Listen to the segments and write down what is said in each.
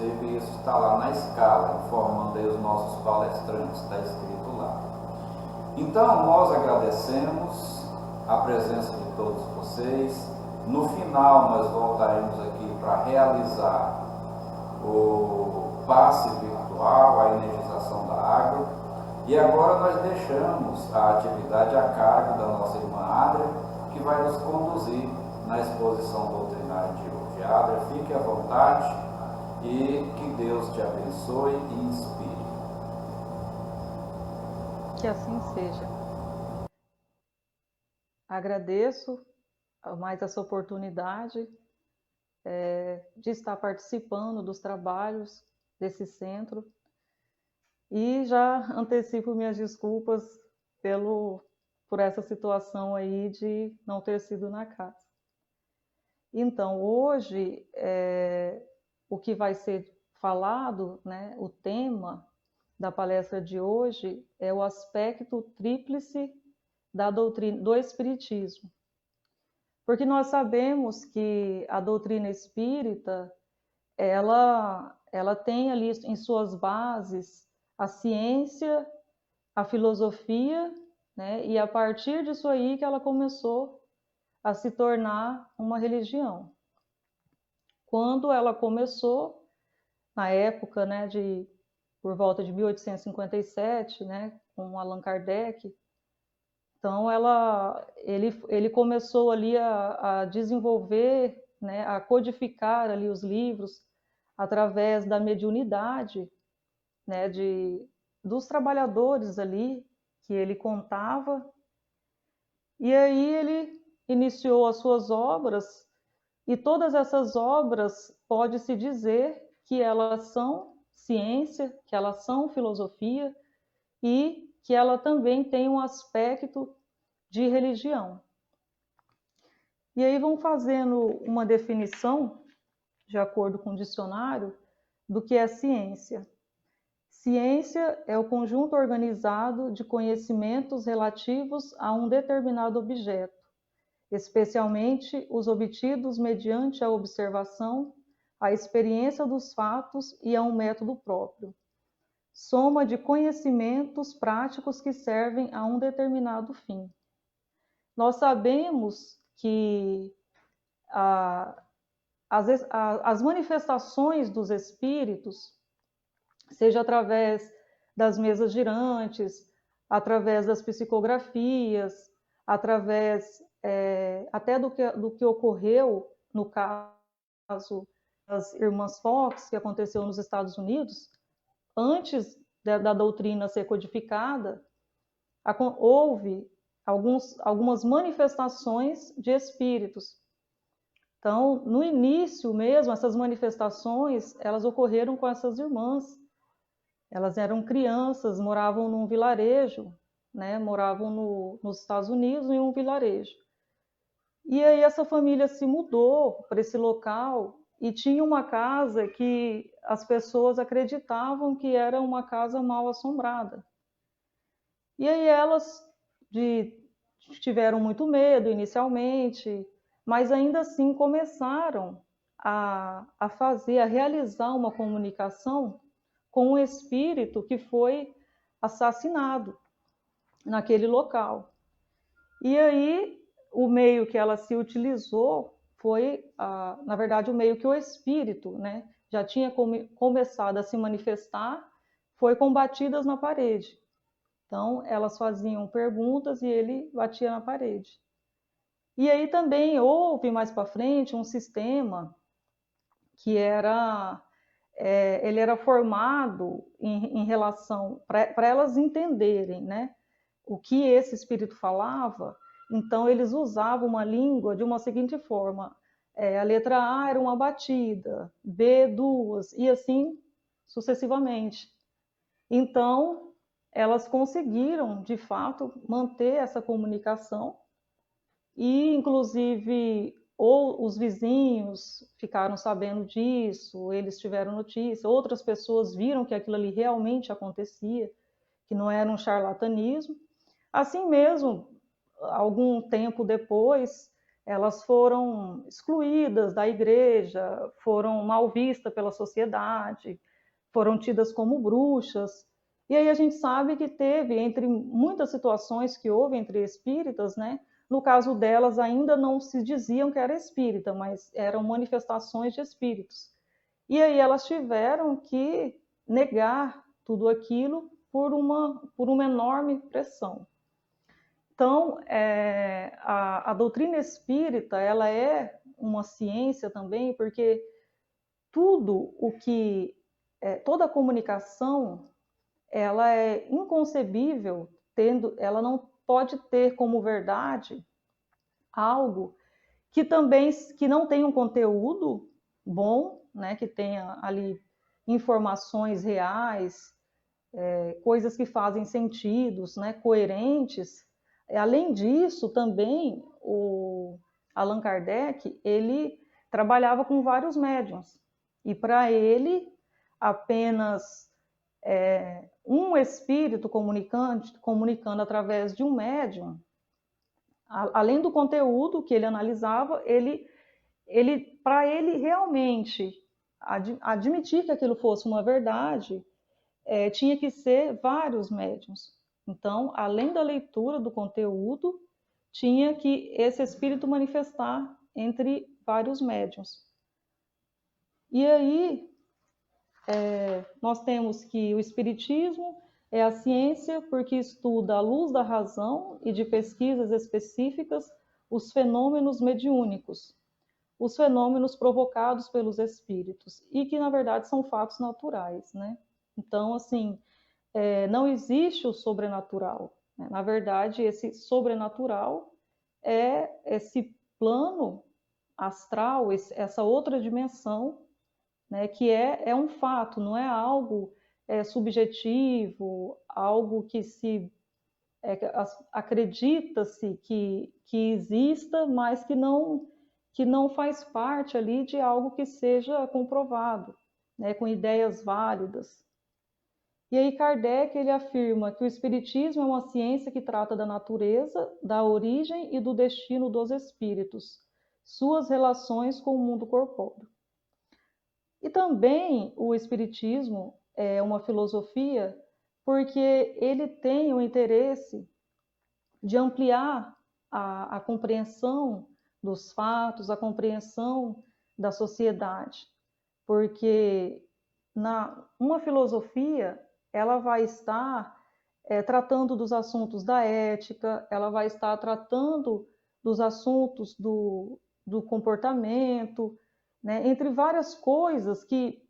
inclusive isso está lá na escala, informando aí os nossos palestrantes, está escrito lá. Então, nós agradecemos a presença de todos vocês. No final, nós voltaremos aqui para realizar o passe virtual, a energização da água. E agora nós deixamos a atividade a cargo da nossa irmã Adria, que vai nos conduzir na exposição doutrinária de hoje. Adria, fique à vontade e que Deus te abençoe e inspire. Que assim seja. Agradeço mais essa oportunidade de estar participando dos trabalhos desse centro e já antecipo minhas desculpas por essa situação aí de não ter sido na casa. Então, hoje, o que vai ser falado, né, o tema da palestra de hoje é o aspecto tríplice da doutrina do Espiritismo. Porque nós sabemos que a doutrina espírita, ela tem ali em suas bases a ciência, a filosofia, né? E a partir disso aí que ela começou a se tornar uma religião. Quando ela começou, na época, né, por volta de 1857, né, com Allan Kardec, então ele começou ali a desenvolver, né, a codificar ali os livros através da mediunidade, né, dos trabalhadores ali que ele contava. E aí ele iniciou as suas obras, e todas essas obras pode-se dizer que elas são ciência, que elas são filosofia e que ela também tem um aspecto de religião. E aí vão fazendo uma definição, de acordo com o dicionário, do que é ciência. Ciência é o conjunto organizado de conhecimentos relativos a um determinado objeto, especialmente os obtidos mediante a observação, a experiência dos fatos e a um método próprio. Soma de conhecimentos práticos que servem a um determinado fim. Nós sabemos que as manifestações dos espíritos, seja através das mesas girantes, através das psicografias, através até do que ocorreu no caso das irmãs Fox, que aconteceu nos Estados Unidos, antes da doutrina ser codificada, houve algumas manifestações de espíritos. Então, no início mesmo, essas manifestações, elas ocorreram com essas irmãs. Elas eram crianças, moravam num vilarejo, né? Moravam nos Estados Unidos, em um vilarejo. E aí essa família se mudou para esse local e tinha uma casa que as pessoas acreditavam que era uma casa mal assombrada. E aí elas tiveram muito medo inicialmente, mas ainda assim começaram a realizar uma comunicação com um espírito que foi assassinado naquele local. E aí o meio que ela se utilizou foi, na verdade, o meio que o espírito, né, já tinha começado a se manifestar, foi com batidas na parede. Então, elas faziam perguntas e ele batia na parede. E aí também houve mais para frente um sistema que ele era formado em relação, para elas entenderem, né, o que esse espírito falava. Então, eles usavam uma língua de uma seguinte forma: a letra A era uma batida, B, duas, e assim sucessivamente. Então, elas conseguiram, de fato, manter essa comunicação e, inclusive, ou os vizinhos ficaram sabendo disso, eles tiveram notícia, outras pessoas viram que aquilo ali realmente acontecia, que não era um charlatanismo. Assim mesmo, algum tempo depois, elas foram excluídas da igreja, foram mal vistas pela sociedade, foram tidas como bruxas. E aí a gente sabe que teve, entre muitas situações que houve entre espíritas, né? No caso delas, ainda não se diziam que era espírita, mas eram manifestações de espíritos. E aí elas tiveram que negar tudo aquilo por uma enorme pressão. Então, a doutrina espírita, ela é uma ciência também, porque tudo o que, toda a comunicação, ela é inconcebível, ela não pode ter como verdade algo que também que não tenha um conteúdo bom, né, que tenha ali informações reais, coisas que fazem sentidos, né, coerentes. Além disso, também o Allan Kardec, ele trabalhava com vários médiums. E para ele, apenas um espírito comunicando através de um médium, além do conteúdo que ele analisava, para ele realmente admitir que aquilo fosse uma verdade, tinha que ser vários médiums. Então, além da leitura do conteúdo, tinha que esse espírito manifestar entre vários médiums. E aí, nós temos que o espiritismo é a ciência porque estuda à luz da razão e de pesquisas específicas os fenômenos mediúnicos, os fenômenos provocados pelos espíritos, e que, na verdade, são fatos naturais, né? Então, assim, não existe o sobrenatural, né? Na verdade, esse sobrenatural é esse plano astral, essa outra dimensão, né, que é um fato, não é algo subjetivo, algo que se acredita-se que exista, mas que não faz parte ali de algo que seja comprovado, né, com ideias válidas. E aí Kardec ele afirma que o espiritismo é uma ciência que trata da natureza, da origem e do destino dos espíritos, suas relações com o mundo corpóreo. E também o espiritismo é uma filosofia porque ele tem o interesse de ampliar a compreensão dos fatos, a compreensão da sociedade, porque uma filosofia ela vai estar tratando dos assuntos da ética, ela vai estar tratando dos assuntos do comportamento, né, entre várias coisas que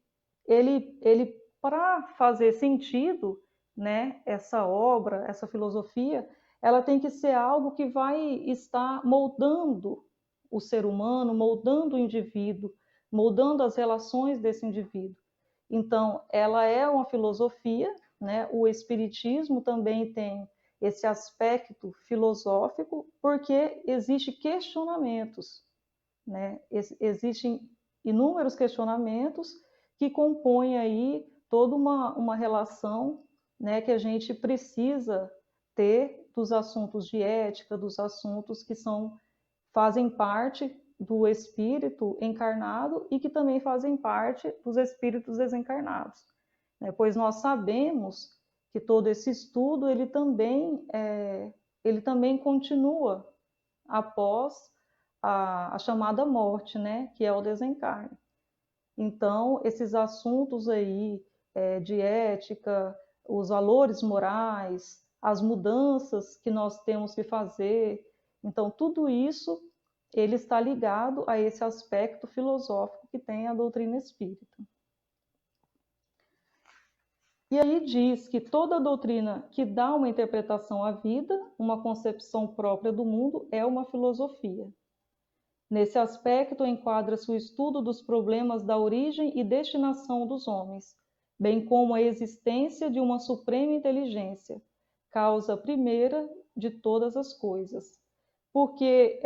ele para fazer sentido, né, essa obra, essa filosofia, ela tem que ser algo que vai estar moldando o ser humano, moldando o indivíduo, moldando as relações desse indivíduo. Então, ela é uma filosofia, né? O espiritismo também tem esse aspecto filosófico, porque existem questionamentos, né? Existem inúmeros questionamentos que compõem aí toda uma relação, né, que a gente precisa ter dos assuntos de ética, dos assuntos que fazem parte do espírito encarnado e que também fazem parte dos espíritos desencarnados, né? Pois nós sabemos que todo esse estudo ele também continua após a chamada morte, né? Que é o desencarne. Então, esses assuntos aí de ética, os valores morais, as mudanças que nós temos que fazer, então tudo isso ele está ligado a esse aspecto filosófico que tem a doutrina espírita. E aí diz que toda doutrina que dá uma interpretação à vida, uma concepção própria do mundo, é uma filosofia. Nesse aspecto, enquadra-se o estudo dos problemas da origem e destinação dos homens, bem como a existência de uma suprema inteligência, causa primeira de todas as coisas. Porque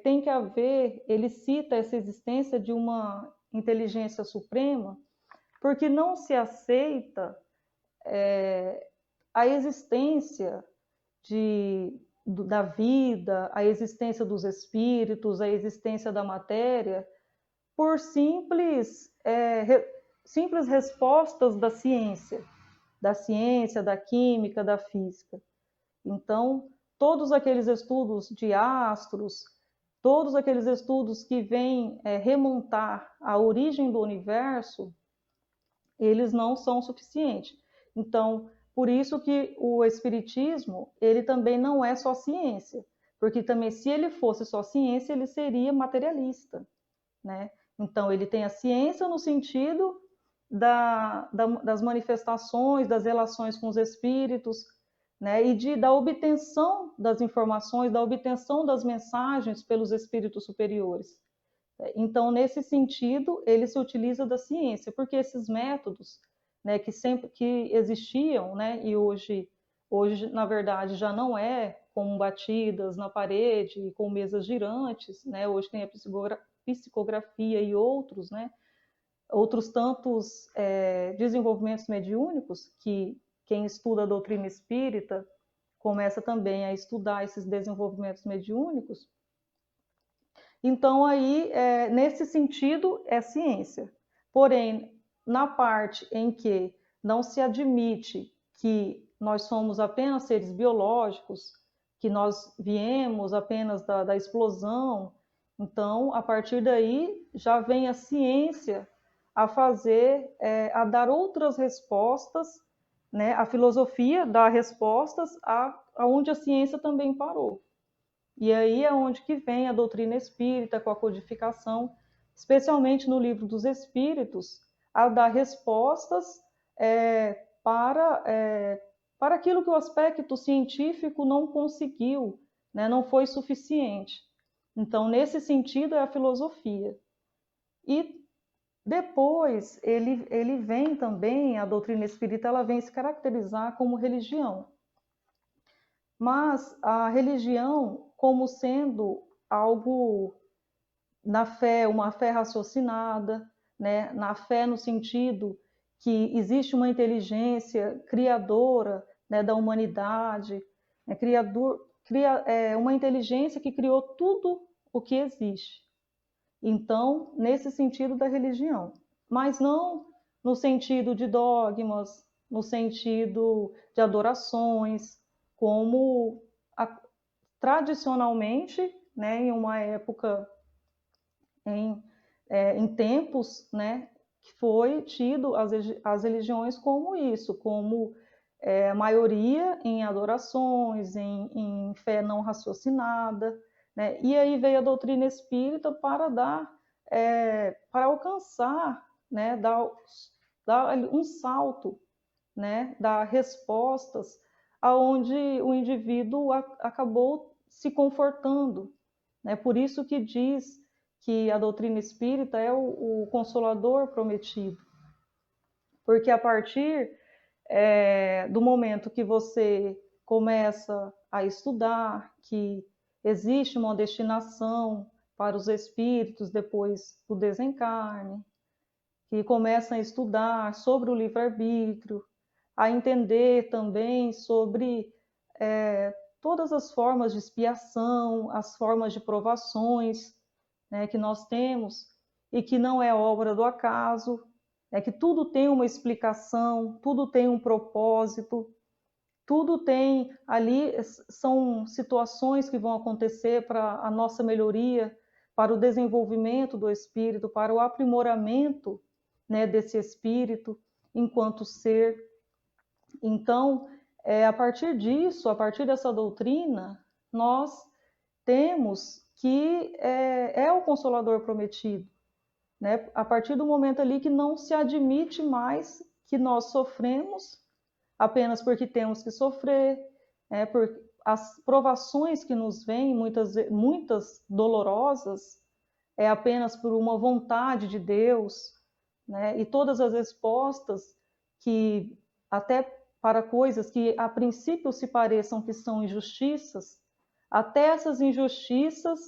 tem que haver, ele cita essa existência de uma inteligência suprema, porque não se aceita a existência da vida, a existência dos espíritos, a existência da matéria, por simples respostas da ciência, da química, da física. Então, todos aqueles estudos de astros, todos aqueles estudos que vêm remontar a origem do universo, eles não são suficientes. Então, por isso que o espiritismo, ele também não é só ciência, porque também se ele fosse só ciência, ele seria materialista, né? Então, ele tem a ciência no sentido das manifestações, das relações com os espíritos, né? E da obtenção das informações, da obtenção das mensagens pelos espíritos superiores. Então, nesse sentido, ele se utiliza da ciência, porque esses métodos, né, que existiam, né, e hoje, na verdade, já não é com batidas na parede, com mesas girantes, né, hoje tem a psicografia e outros, né, outros tantos desenvolvimentos mediúnicos que quem estuda a doutrina espírita começa também a estudar esses desenvolvimentos mediúnicos. Então, aí, nesse sentido, é ciência. Porém, na parte em que não se admite que nós somos apenas seres biológicos, que nós viemos apenas da explosão, então, a partir daí, já vem a ciência a fazer, a dar outras respostas, né? A filosofia dá respostas aonde a ciência também parou. E aí é onde que vem a doutrina espírita com a codificação, especialmente no Livro dos Espíritos, a dar respostas para aquilo que o aspecto científico não conseguiu, né, não foi suficiente. Então, nesse sentido, é a filosofia. E depois, ele vem também, a doutrina espírita, ela vem se caracterizar como religião. Mas a religião, como sendo algo na fé, uma fé raciocinada, né? Na fé no sentido que existe uma inteligência criadora, né, da humanidade, né? Uma inteligência que criou tudo o que existe. Então, nesse sentido da religião, mas não no sentido de dogmas, no sentido de adorações, como tradicionalmente, né, em uma época, em tempos, né, que foi tido as religiões como isso, como a maioria em adorações, em fé não raciocinada, né? E aí veio a doutrina espírita para para alcançar, né, dar um salto, né, dar respostas aonde o indivíduo acabou se confortando, né? Por isso que diz que a doutrina espírita é o consolador prometido, porque a partir do momento que você começa a estudar que existe uma destinação para os espíritos depois do desencarne, que começam a estudar sobre o livre-arbítrio, a entender também sobre todas as formas de expiação, as formas de provações, né, que nós temos e que não é obra do acaso, é que tudo tem uma explicação, tudo tem um propósito, tudo tem ali, são situações que vão acontecer para a nossa melhoria, para o desenvolvimento do espírito, para o aprimoramento, né, desse espírito enquanto ser. Então, a partir disso, a partir dessa doutrina, nós temos que é o Consolador prometido, né? A partir do momento ali que não se admite mais que nós sofremos apenas porque temos que sofrer, por as provações que nos vêm, muitas dolorosas, é apenas por uma vontade de Deus, né? E todas as respostas que até para coisas que a princípio se pareçam que são injustiças, até essas injustiças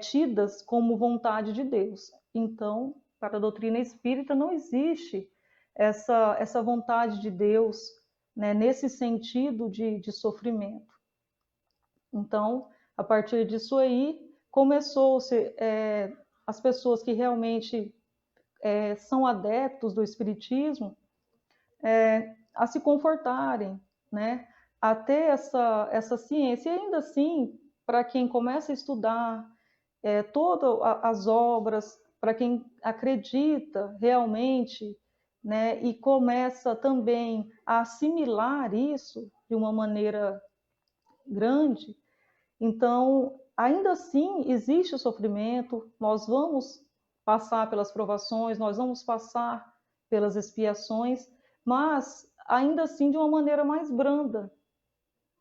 tidas como vontade de Deus. Então, para a doutrina espírita não existe essa vontade de Deus, né, nesse sentido de sofrimento. Então, a partir disso aí, começou-se as pessoas que realmente são adeptos do espiritismo a se confortarem, né? A ter essa ciência. E ainda assim, para quem começa a estudar todas as obras, para quem acredita realmente, né, e começa também a assimilar isso de uma maneira grande, então, ainda assim, existe o sofrimento, nós vamos passar pelas provações, nós vamos passar pelas expiações, mas ainda assim de uma maneira mais branda,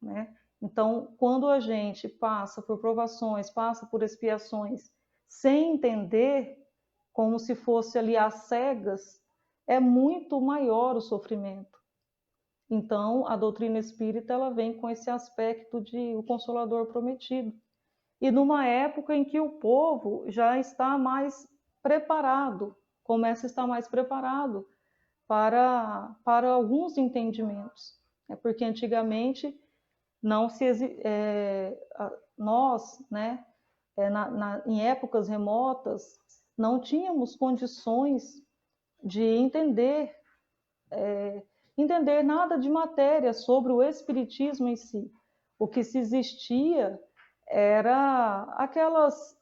né? Então, quando a gente passa por provações, passa por expiações, sem entender, como se fosse ali às cegas, é muito maior o sofrimento. Então, a doutrina espírita ela vem com esse aspecto de o Consolador prometido. E numa época em que o povo já está mais preparado, começa a estar mais preparado para alguns entendimentos. Porque antigamente não se nós, né, em épocas remotas, não tínhamos condições de entender nada de matéria sobre o espiritismo em si. O que se existia era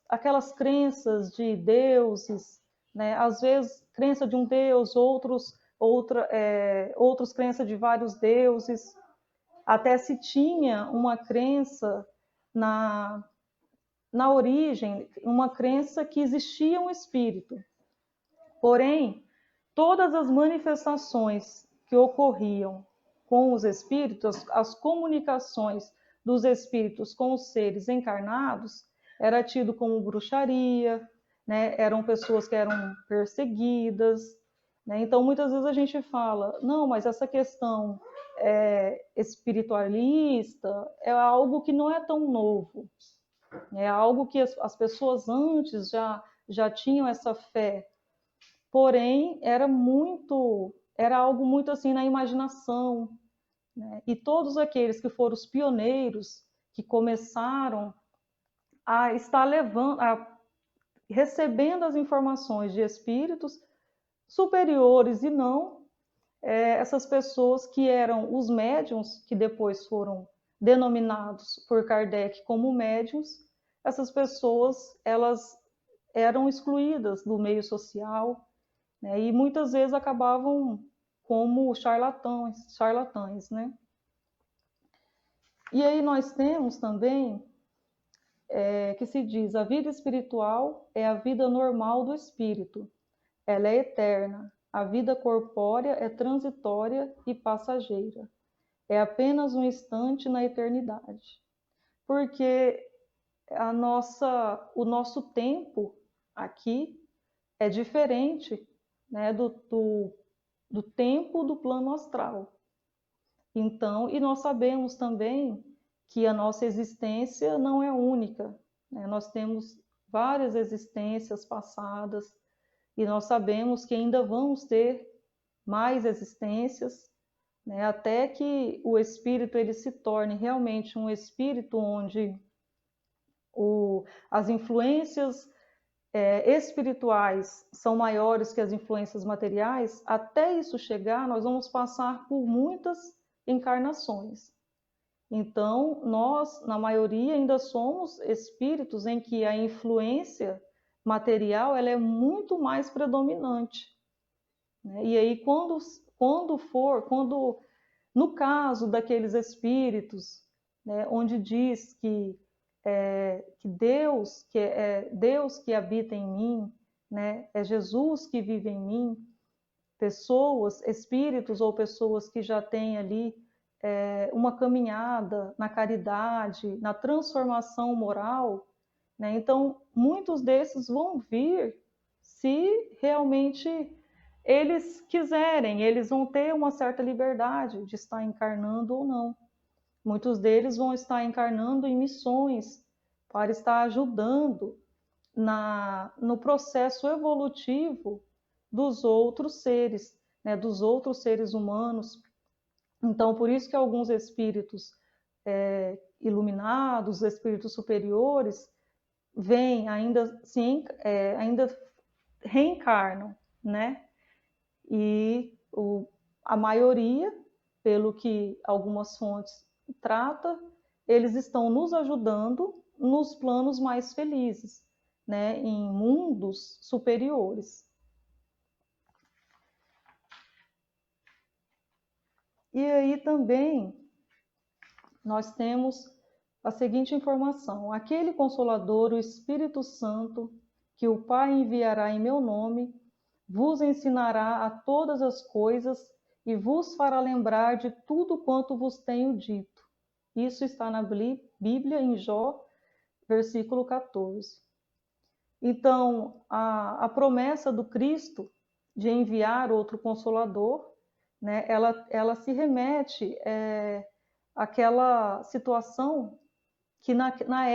aquelas crenças de deuses, né? Às vezes crença de um deus, outros crença de vários deuses. Até se tinha uma crença na origem, uma crença que existia um espírito. Porém, todas as manifestações que ocorriam com os espíritos, as comunicações dos espíritos com os seres encarnados, era tido como bruxaria, né? Eram pessoas que eram perseguidas, né? Então, muitas vezes a gente fala, não, mas essa questão espiritualista é algo que não é tão novo, é algo que as pessoas antes já tinham essa fé, porém era algo muito assim na imaginação, né? E todos aqueles que foram os pioneiros, que começaram a estar recebendo as informações de espíritos superiores e não essas pessoas que eram os médiuns, que depois foram denominados por Kardec como médiuns, essas pessoas elas eram excluídas do meio social, né? E muitas vezes acabavam como charlatães, né? E aí nós temos também que se diz a vida espiritual é a vida normal do espírito, ela é eterna, a vida corpórea é transitória e passageira, é apenas um instante na eternidade, porque o nosso tempo aqui é diferente, né, do tempo do plano astral. Então, e nós sabemos também que a nossa existência não é única, né? Nós temos várias existências passadas e nós sabemos que ainda vamos ter mais existências, né? Até que o espírito ele se torne realmente um espírito onde as influências espirituais são maiores que as influências materiais. Até isso chegar, nós vamos passar por muitas encarnações. Então, nós, na maioria, ainda somos espíritos em que a influência material ela é muito mais predominante, né? E aí, no caso daqueles espíritos, né, onde diz que Deus que habita em mim, né, é Jesus que vive em mim, espíritos ou pessoas que já têm ali uma caminhada na caridade, na transformação moral, né? Então, muitos desses vão vir se realmente eles quiserem, eles vão ter uma certa liberdade de estar encarnando ou não. Muitos deles vão estar encarnando em missões para estar ajudando no processo evolutivo dos outros seres, né, dos outros seres humanos. Então, por isso que alguns espíritos iluminados, espíritos superiores, vêm, ainda reencarnam, né? E a maioria, pelo que algumas fontes trata, eles estão nos ajudando nos planos mais felizes, né? Em mundos superiores. E aí também nós temos a seguinte informação: aquele Consolador, o Espírito Santo, que o Pai enviará em meu nome, vos ensinará a todas as coisas e vos fará lembrar de tudo quanto vos tenho dito. Isso está na Bíblia, em Jó, versículo 14. Então, a promessa do Cristo de enviar outro Consolador, né, ela se remete àquela situação que naquela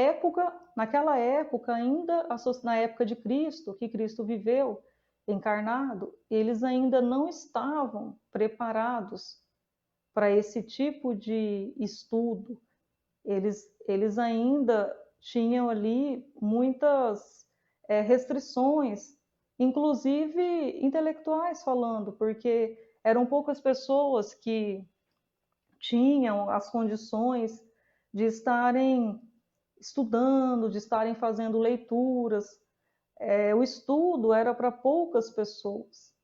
época ainda, na época de Cristo, que Cristo viveu encarnado, eles ainda não estavam preparados para esse tipo de estudo. Eles ainda tinham ali muitas restrições, inclusive intelectuais falando, porque eram poucas pessoas que tinham as condições de estarem estudando, de estarem fazendo leituras. O estudo era para poucas pessoas.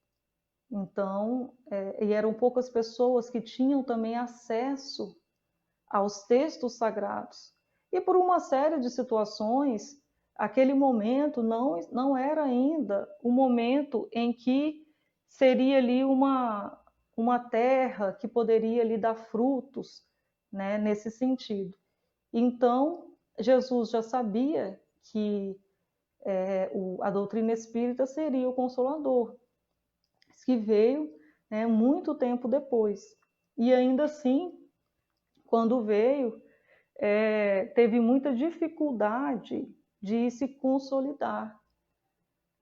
Então, e eram poucas pessoas que tinham também acesso aos textos sagrados. E por uma série de situações, aquele momento não era ainda o momento em que seria ali uma terra que poderia lhe dar frutos, né, nesse sentido. Então, Jesus já sabia que a doutrina espírita seria o Consolador, que veio, né, muito tempo depois. E ainda assim, quando veio, teve muita dificuldade de se consolidar,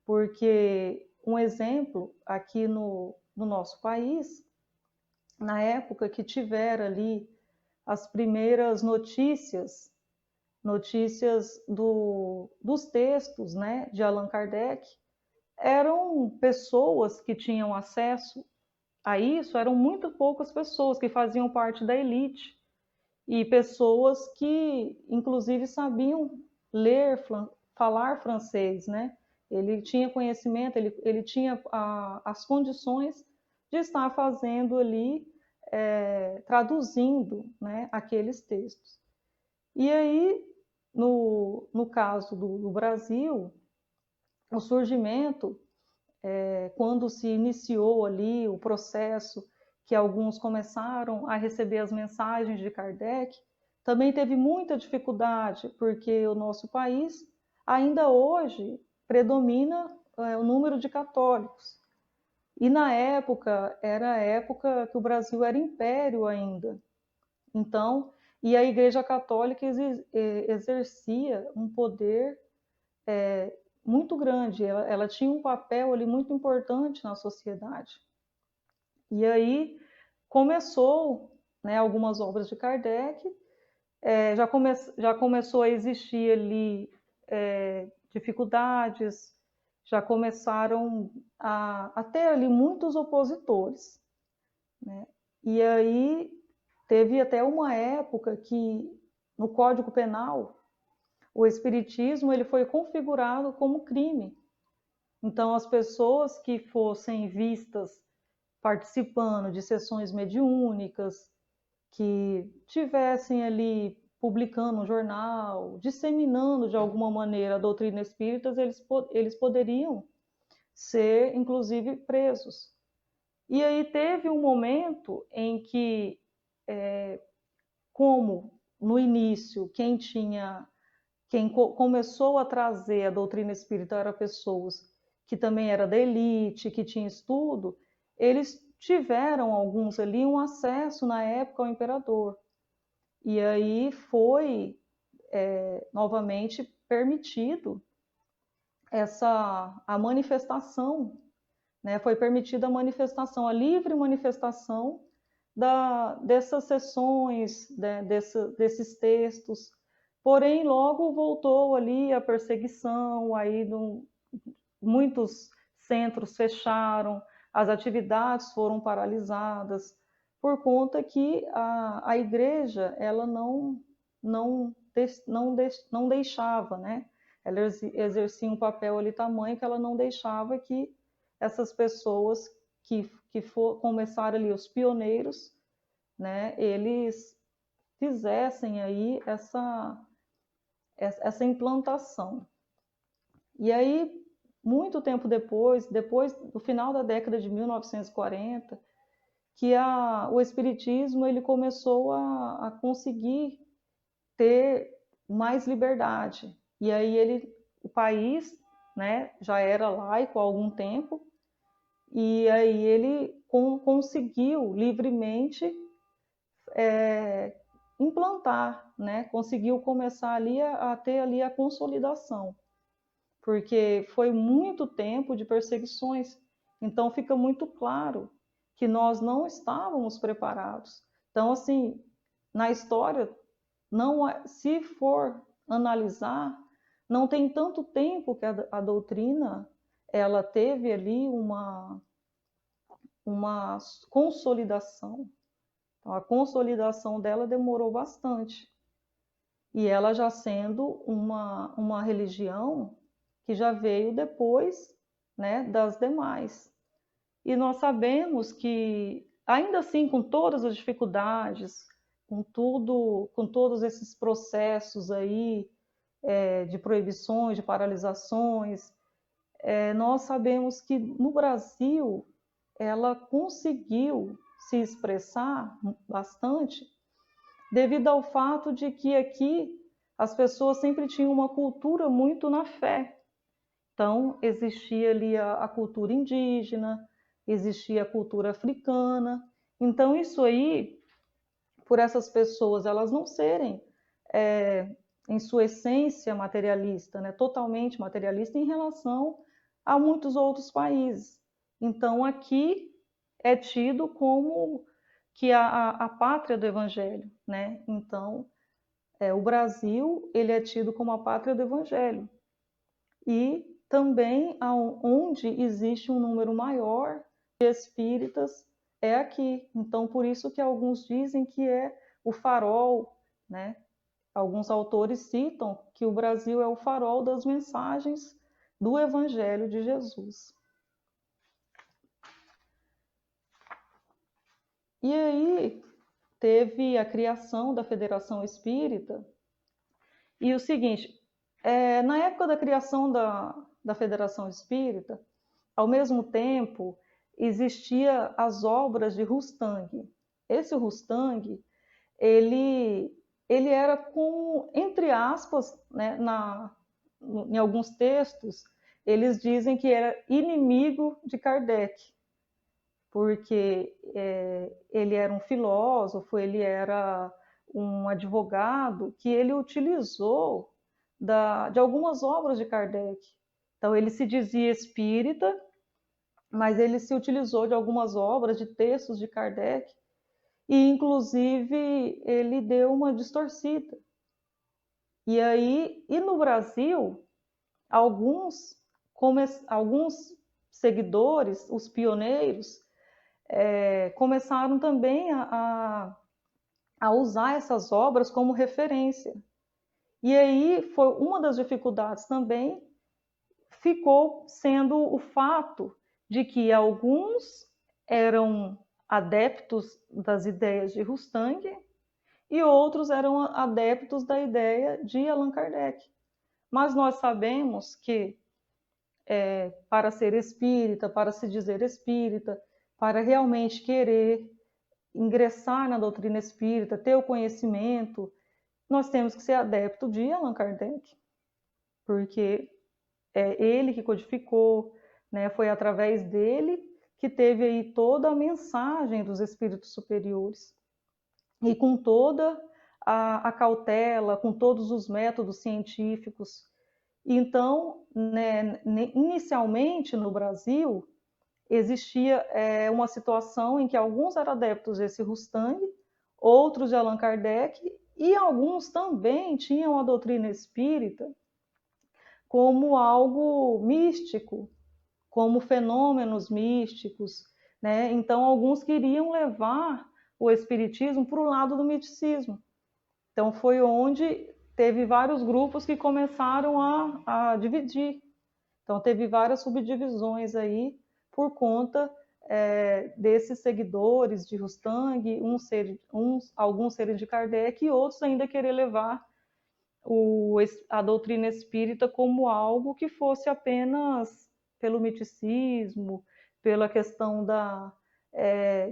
porque um exemplo aqui no nosso país, na época que tiveram ali as primeiras notícias dos textos, né, de Allan Kardec, eram pessoas que tinham acesso a isso, eram muito poucas pessoas que faziam parte da elite e pessoas que, inclusive, sabiam ler, falar francês, né? Ele tinha conhecimento, ele tinha as condições de estar fazendo ali, traduzindo, né, aqueles textos. E aí, no caso do Brasil, o surgimento, quando se iniciou ali o processo, que alguns começaram a receber as mensagens de Kardec, também teve muita dificuldade, porque o nosso país ainda hoje predomina o número de católicos. E na época, era a época que o Brasil era império ainda. Então, e a Igreja Católica exercia um poder muito grande, ela tinha um papel ali muito importante na sociedade. E aí começou, né, algumas obras de Kardec, já começou a existir ali dificuldades, já começaram a ter ali muitos opositores, né? E aí teve até uma época que no Código Penal o espiritismo ele foi configurado como crime. Então as pessoas que fossem vistas participando de sessões mediúnicas, que tivessem ali publicando um jornal, disseminando de alguma maneira a doutrina espírita, eles poderiam ser, inclusive, presos. E aí teve um momento em que, como no início, quem começou a trazer a doutrina espírita eram pessoas que também eram da elite, que tinham estudo, eles tiveram, alguns ali, um acesso na época ao imperador. E aí foi novamente permitido a manifestação, né? Foi permitida a manifestação, a livre manifestação dessas sessões, né, desses textos. Porém, logo voltou ali a perseguição, aí muitos centros fecharam, as atividades foram paralisadas, por conta que a igreja ela não deixava, né? Ela exercia um papel ali tamanho que ela não deixava que essas pessoas começaram ali, os pioneiros, né? Eles fizessem aí essa implantação. E aí, muito tempo depois do final da década de 1940, que o Espiritismo ele começou a conseguir ter mais liberdade. E aí o país, né, já era laico há algum tempo, e aí ele conseguiu livremente implantar, né, conseguiu começar ali a ter ali a consolidação, porque foi muito tempo de perseguições. Então fica muito claro que nós não estávamos preparados. Então, assim, na história, não, se for analisar, não tem tanto tempo que a doutrina ela teve ali uma consolidação. Então, a consolidação dela demorou bastante. E ela já sendo uma religião que já veio depois, né, das demais. E nós sabemos que, ainda assim, com todas as dificuldades, com todos esses processos aí de proibições, de paralisações, nós sabemos que no Brasil ela conseguiu se expressar bastante devido ao fato de que aqui as pessoas sempre tinham uma cultura muito na fé. Então, existia ali a cultura indígena, existia a cultura africana. Então, isso aí, por essas pessoas, elas não serem, em sua essência, materialista, né? Totalmente materialista em relação a muitos outros países. Então, aqui é tido como que a pátria do Evangelho, né? Então, o Brasil, ele é tido como a pátria do Evangelho. E também onde existe um número maior de espíritas é aqui. Então, por isso que alguns dizem que é o farol, né? Alguns autores citam que o Brasil é o farol das mensagens do Evangelho de Jesus. E aí teve a criação da Federação Espírita. E o seguinte, na época da criação da Federação Espírita, ao mesmo tempo, existia as obras de Rustang. Esse Rustang, ele era como, entre aspas, né, em alguns textos, eles dizem que era inimigo de Kardec, porque ele era um filósofo, ele era um advogado que ele utilizou de algumas obras de Kardec. Então, ele se dizia espírita, mas ele se utilizou de algumas obras, de textos de Kardec, e inclusive ele deu uma distorcida. E no Brasil, alguns seguidores, os pioneiros, começaram também a usar essas obras como referência. E aí foi uma das dificuldades também, ficou sendo o fato de que alguns eram adeptos das ideias de Rustang e outros eram adeptos da ideia de Allan Kardec. Mas nós sabemos que para ser espírita, para se dizer espírita, para realmente querer ingressar na doutrina espírita, ter o conhecimento, nós temos que ser adepto de Allan Kardec, porque é ele que codificou, né? Foi através dele que teve aí toda a mensagem dos espíritos superiores. E com toda a cautela, com todos os métodos científicos. Então, né, inicialmente no Brasil, existia uma situação em que alguns eram adeptos desse Rustang, outros de Allan Kardec, e alguns também tinham a doutrina espírita como algo místico, como fenômenos místicos, né? Então, alguns queriam levar o espiritismo para o lado do misticismo. Então, foi onde teve vários grupos que começaram a dividir. Então, teve várias subdivisões aí por conta desses seguidores de Rustang, alguns serem de Kardec e outros ainda querer levar a doutrina espírita como algo que fosse apenas pelo miticismo, pela questão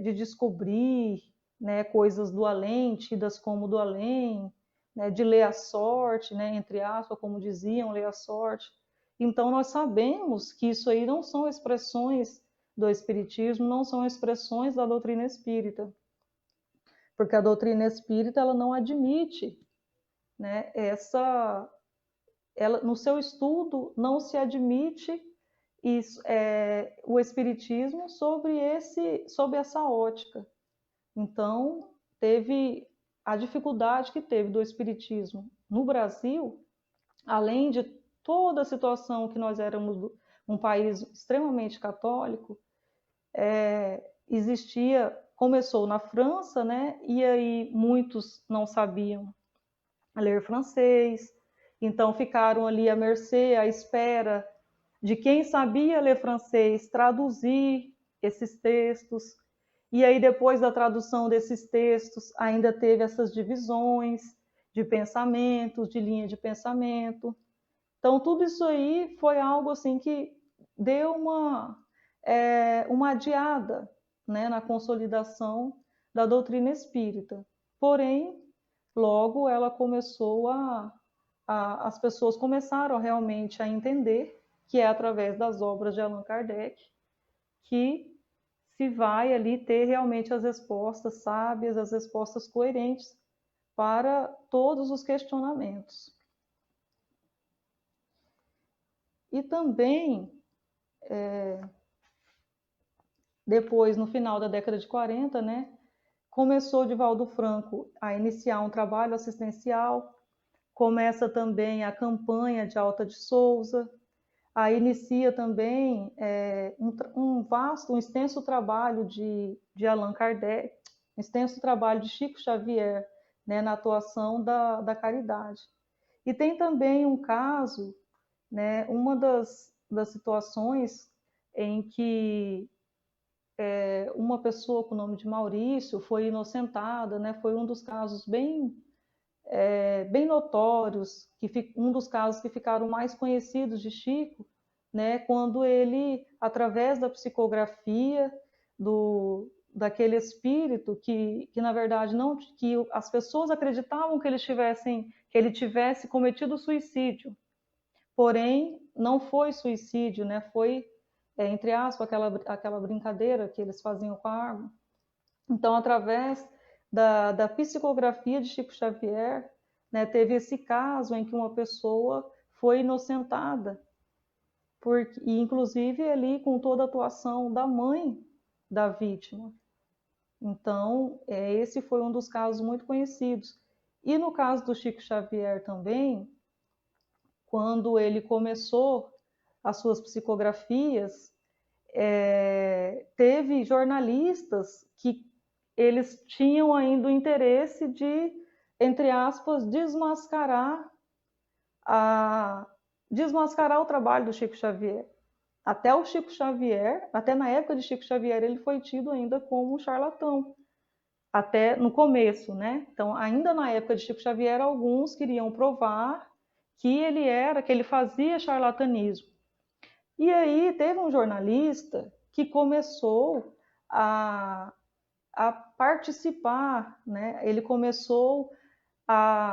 de descobrir, né, coisas do além, tidas como do além, né, de ler a sorte, né, entre aspas, como diziam, ler a sorte. Então, nós sabemos que isso aí não são expressões do Espiritismo, não são expressões da doutrina espírita, porque a doutrina espírita ela não admite, né, no seu estudo não se admite o Espiritismo sobre essa ótica. Então, teve a dificuldade que teve do Espiritismo no Brasil, além de toda a situação que nós éramos um país extremamente católico, começou na França, né? E aí muitos não sabiam ler francês, então ficaram ali à mercê, à espera de quem sabia ler francês traduzir esses textos. E aí, depois da tradução desses textos, ainda teve essas divisões de pensamentos, de linha de pensamento. Então, tudo isso aí foi algo assim que deu uma adiada, né, na consolidação da doutrina espírita. Porém, logo ela começou as pessoas começaram realmente a entender que é através das obras de Allan Kardec que se vai ali ter realmente as respostas sábias, as respostas coerentes para todos os questionamentos. E também, depois, no final da década de 40, né, começou Divaldo Franco a iniciar um trabalho assistencial, começa também a campanha de Alta de Souza, aí inicia também um extenso trabalho de Allan Kardec, um extenso trabalho de Chico Xavier, né, na atuação da caridade. E tem também um caso, né, uma das situações em que uma pessoa com o nome de Maurício foi inocentada, né, foi um dos casos bem notórios, um dos casos que ficaram mais conhecidos de Chico, né, quando ele, através da psicografia daquele espírito que na verdade não, que as pessoas acreditavam que ele tivesse cometido suicídio, porém não foi suicídio, né, foi entre aspas aquela brincadeira que eles faziam com a arma. Então, através da psicografia de Chico Xavier, né, teve esse caso em que uma pessoa foi inocentada, e inclusive ali com toda a atuação da mãe da vítima. Então, esse foi um dos casos muito conhecidos. E no caso do Chico Xavier também, quando ele começou as suas psicografias, teve jornalistas que eles tinham ainda o interesse de, entre aspas, desmascarar o trabalho do Chico Xavier. Até o Chico Xavier, até na época de Chico Xavier, ele foi tido ainda como um charlatão. Até no começo, né? Então, ainda na época de Chico Xavier, alguns queriam provar que ele fazia charlatanismo. E aí teve um jornalista que começou a participar, né? Ele começou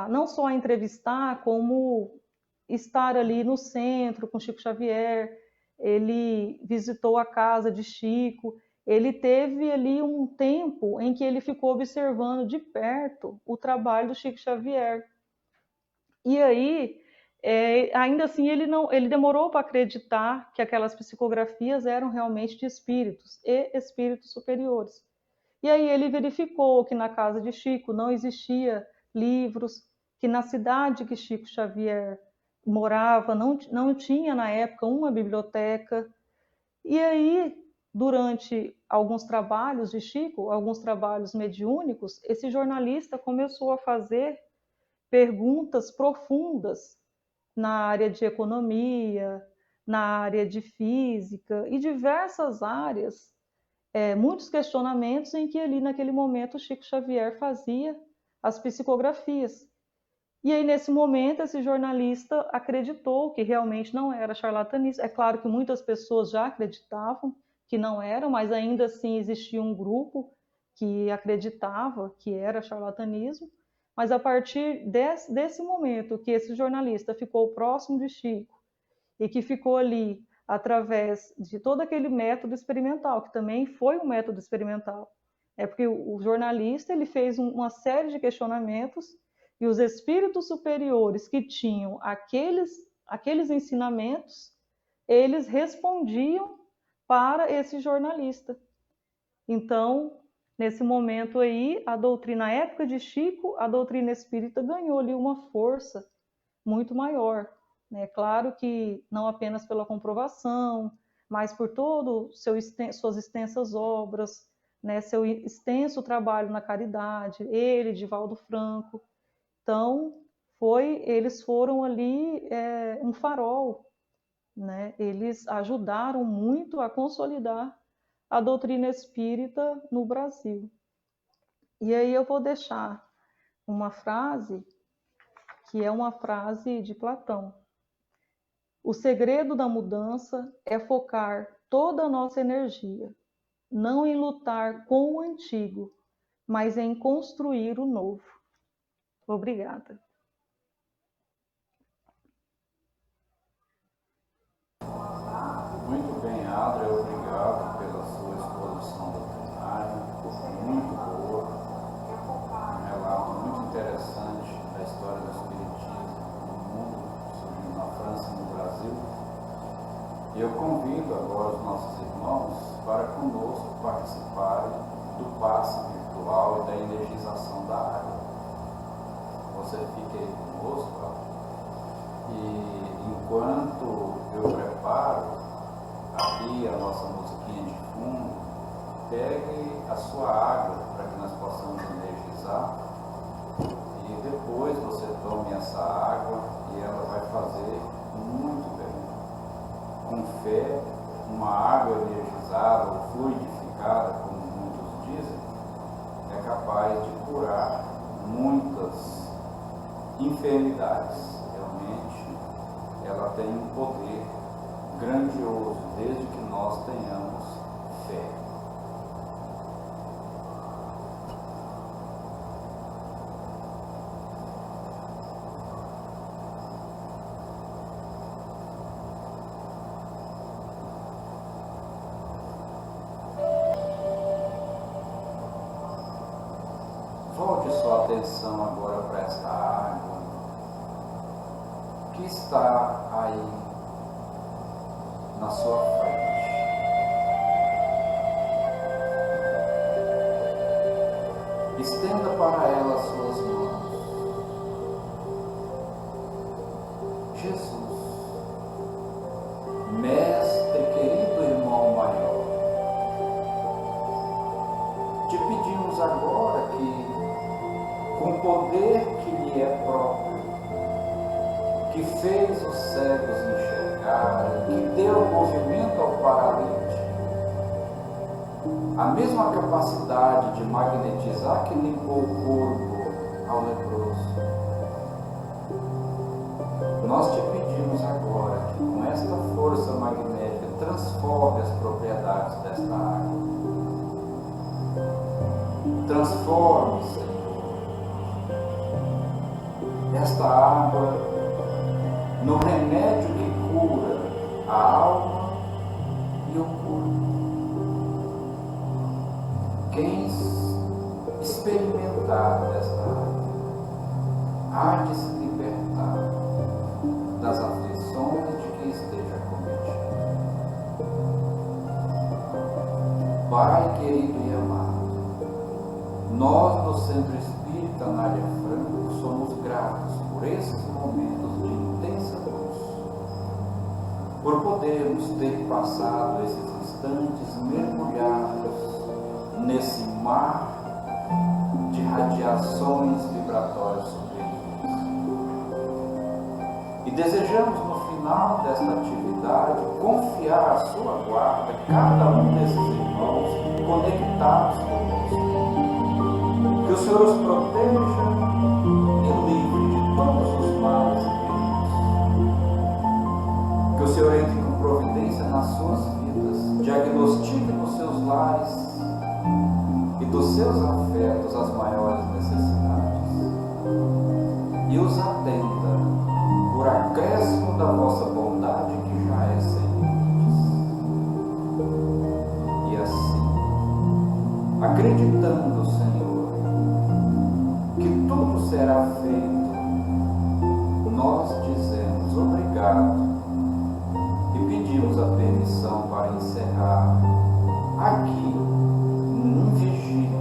não só a entrevistar, como estar ali no centro com Chico Xavier. Ele visitou a casa de Chico. Ele teve ali um tempo em que ele ficou observando de perto o trabalho do Chico Xavier. E aí ainda assim ele demorou para acreditar que aquelas psicografias eram realmente de espíritos e espíritos superiores. E aí ele verificou que na casa de Chico não existia livros, que na cidade que Chico Xavier morava não tinha na época uma biblioteca. E aí, durante alguns trabalhos de Chico, alguns trabalhos mediúnicos, esse jornalista começou a fazer perguntas profundas na área de economia, na área de física e diversas áreas, muitos questionamentos em que ali naquele momento Chico Xavier fazia as psicografias. E aí nesse momento esse jornalista acreditou que realmente não era charlatanismo. É claro que muitas pessoas já acreditavam que não era, mas ainda assim existia um grupo que acreditava que era charlatanismo. Mas a partir desse momento que esse jornalista ficou próximo de Chico e que ficou ali através de todo aquele método experimental, que também foi um método experimental, porque o jornalista ele fez uma série de questionamentos e os espíritos superiores que tinham aqueles ensinamentos, eles respondiam para esse jornalista. Então, nesse momento aí, a doutrina, na época de Chico, a doutrina espírita ganhou ali uma força muito maior. É claro que não apenas pela comprovação, mas por todo suas extensas obras, né, seu extenso trabalho na caridade, ele, Divaldo Franco. Então, eles foram ali um farol, né? Eles ajudaram muito a consolidar a doutrina espírita no Brasil. E aí eu vou deixar uma frase, que é uma frase de Platão. O segredo da mudança é focar toda a nossa energia, não em lutar com o antigo, mas em construir o novo. Obrigada. Muito bem, Adria, obrigado pela sua exposição doutrinária, muito boa, um relato muito interessante da história do Espiritismo no mundo, surgindo na França e no Brasil. E eu convido agora os nossos irmãos para conosco participarem do passe virtual e da energização da água. Você fique aí conosco, e enquanto eu preparo aqui a nossa musiquinha de fundo, pegue a sua água para que nós possamos energizar e depois você tome essa água e ela vai fazer muito bem. Com fé, uma água energizada ou fluidificada, como muitos dizem, é capaz de curar muitas enfermidades. Realmente, ela tem um poder grandioso, desde que nós tenhamos fé. Volte sua atenção agora para esta água que está aí na sua frente. Estenda para ela as suas mãos. Jesus, mestre, querido irmão maior, te pedimos agora que, com o poder que lhe é próprio, que fez os cegos enxergarem, que deu movimento ao paralítico, a mesma capacidade de magnetizar que limpou o corpo ao leproso, nós te pedimos agora que com esta força magnética transforme as propriedades desta água. Transforme, Senhor, esta água no remédio que cura a alma e o corpo. Quem experimentar desta água há de se libertar das aflições de quem esteja cometido. Pai querido e amado, nós do Centro Espírita Nádia Franco somos gratos por esses momentos de intensa luz, por podermos ter passado esses instantes mergulhados nesse mar de radiações vibratórias superiores. E desejamos no final desta atividade confiar a sua guarda cada um desses irmãos conectados conosco. Que o Senhor os proteja e livre de todos os males e perigos. Que o Senhor entre com providência nas suas vidas, diagnostique nos seus lares e dos seus afetos as maiores necessidades. E os atenda por acréscimo da vossa bondade que já é sem limites. E assim, acreditando, Senhor, que tudo será feito, nós dizemos obrigado e pedimos a permissão para encerrar aqui, em vigília,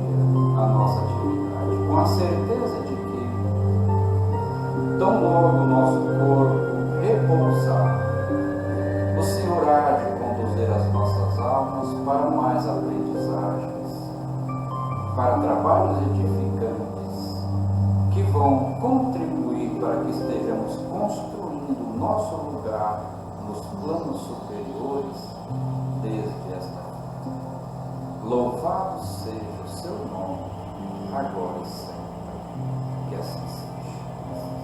a nossa atividade, com a certeza de que, tão logo o nosso corpo repousar, o Senhor há de conduzir as nossas almas para mais aprendizagens, para trabalhos edificantes, que vão contribuir para que estejamos construindo o nosso lugar nos planos superiores desde esta vida. Louvado seja o seu nome, agora e sempre. Que assim seja.